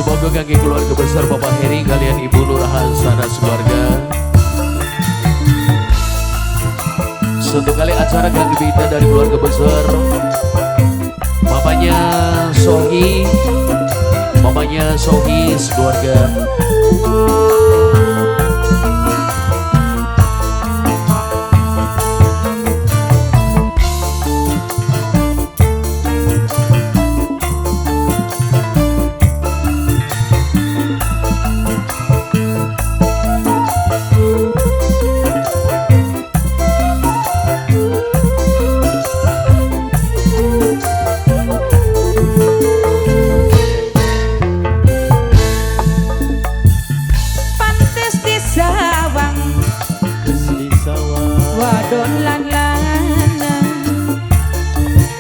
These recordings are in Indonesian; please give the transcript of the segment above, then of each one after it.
Semoga kaki keluarga besar Bapak Heri kalian Ibu Nurahan sanak keluarga. Satu kali acara kaki Bita dari keluarga besar Bapaknya Sohi, Mamanya Sohi sekeluarga. Wadon lan lanang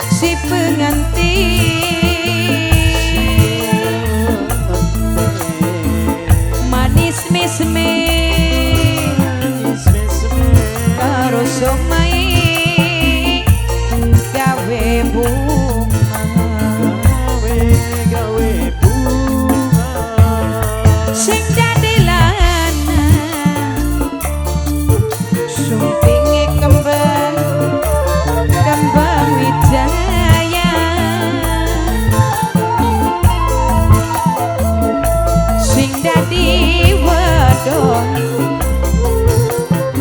si pengantin manis misme karo somai gawe bunga sing dadi lanang sumping kembang wijaya sing dadi wedon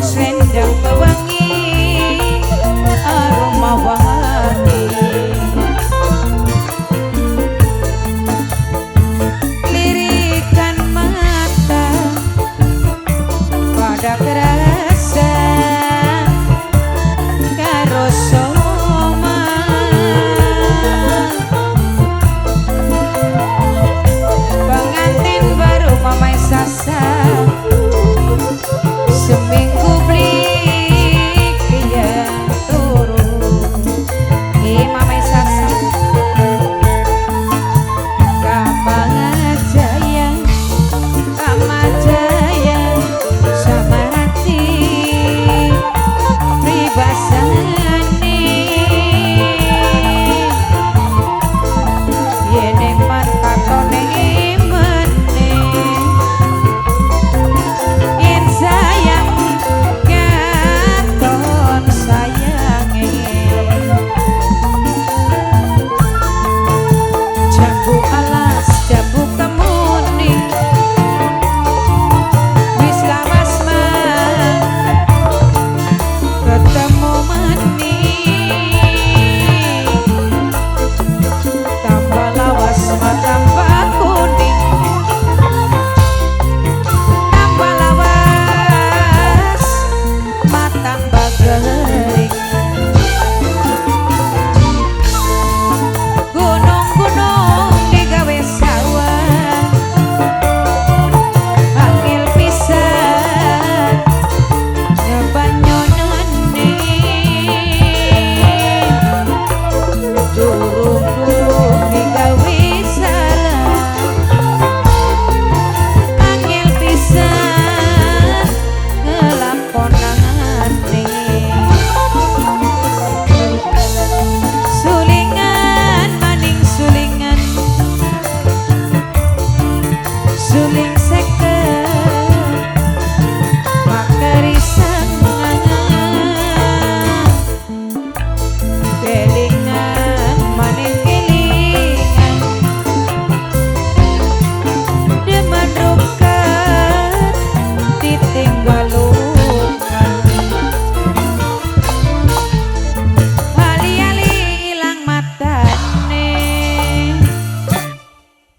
selendang pewangi aroma wangi lirikan mata pada kerasa karo pengantin baru mamai sasa seminggu beli kia turun mamai sasa Kamajaya Kamajaya Samarati Pribasani yene man kakone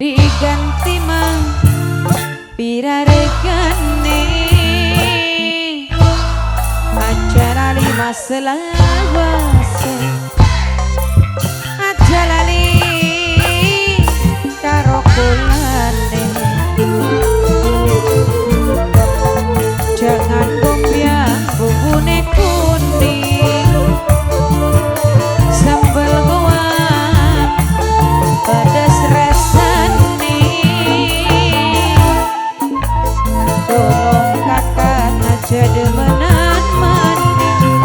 diganti mang piraregane acara lima selawase aja lali karo kulane jangan gombang bubune kuning sambal goang pedas rasane tolong kakak aja demenan maning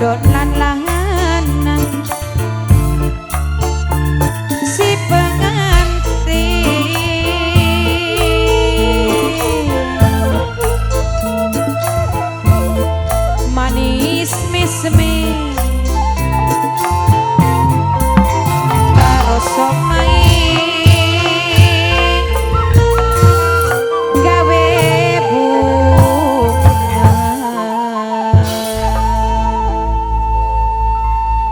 Dona